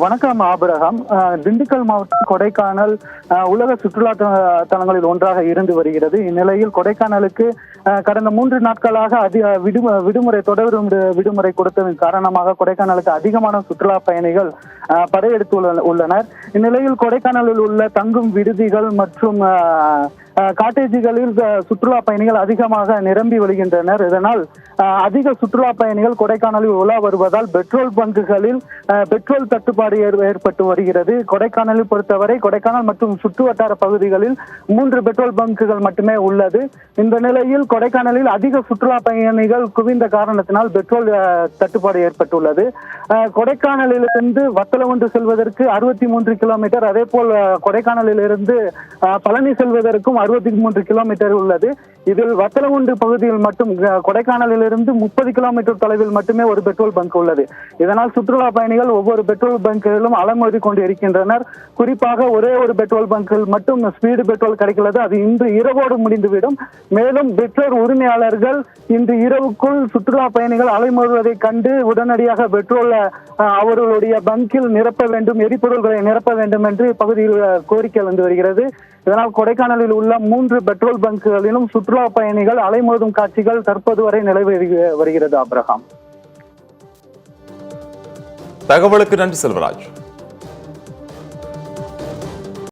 வணக்கம் ஆபிரகாம். திண்டுக்கல் மாவட்டம் கொடைக்கானல் உலக சுற்றுலா தலங்களில் ஒன்றாக இருந்து வருகிறது. இந்நிலையில் கொடைக்கானலுக்கு கடந்த 3 நாட்களாக விடுமுறை தொடர் விடுமுறை கொடுத்ததன் காரணமாக கொடைக்கானலுக்கு அதிகமான சுற்றுலா பயணிகள் படையெடுத்து உள்ளனர். இந்நிலையில் கொடைக்கானலில் உள்ள தங்கும் விடுதிகள் மற்றும் காட்டேஜுகளில் சுற்றுலா பயணிகள் அதிகமாக நிரம்பி வருகின்றனர். இதனால் அதிக சுற்றுலா பயணிகள் கொடைக்கானலில் உலா வருவதால் பெட்ரோல் பங்குகளில் பெட்ரோல் தட்டுப்பாடு ஏற்பட்டு வருகிறது. கொடைக்கானலில் பொறுத்தவரை கொடைக்கானல் மற்றும் சுற்று வட்டார பகுதிகளில் 3 பெட்ரோல் பங்குகள் மட்டுமே உள்ளது. இந்த நிலையில் கொடைக்கானலில் அதிக சுற்றுலா பயணிகள் குவிந்த காரணத்தினால் பெட்ரோல் தட்டுப்பாடு ஏற்பட்டுள்ளது. கொடைக்கானலிலிருந்து வத்தலகுண்டு செல்வதற்கு 63 கிலோமீட்டர், அதே போல் கொடைக்கானலிலிருந்து பழனி செல்வதற்கும் 63 கிலோமீட்டர் உள்ளது. இதில் வத்தலகுண்டு பகுதியில் மட்டும் கொடைக்கானலிலிருந்து 30 கிலோமீட்டர் தொலைவில் மட்டுமே ஒரு பெட்ரோல் பங்க் உள்ளது. இதனால் சுற்றுலா பயணிகள் ஒவ்வொரு பெட்ரோல் பங்கிலும் அலமோதி கொண்டு இருக்கின்றனர். குறிப்பாக ஒரே ஒரு பெட்ரோல் பங்கில் மட்டும் ஸ்பீடு பெட்ரோல் கிடைக்கிறது. அது இன்று இரவோடு முடிந்துவிடும். மேலும் பெட்ரோல் உரிமையாளர்கள் இன்று இரவுக்குள் சுற்றுலா பயணிகள் அலைமோதுவதை கண்டு உடனடியாக பெட்ரோல் அவர்களுடைய பங்கில் நிரப்ப வேண்டும், எரிபொருள்களை நிரப்ப வேண்டும் என்று பகுதியில் கோரிக்கை வந்து வருகிறது. இதனால் கொடைக்கானலில் உள்ள 3 பெட்ரோல் பங்குகளிலும் சுற்றுலா பயணிகள் அலைமோதும் காட்சிகள் தற்போது வரை நிலவி வருகிறது. ஆபிரகாம், தகவலுக்கு நன்றி செல்வராஜ்.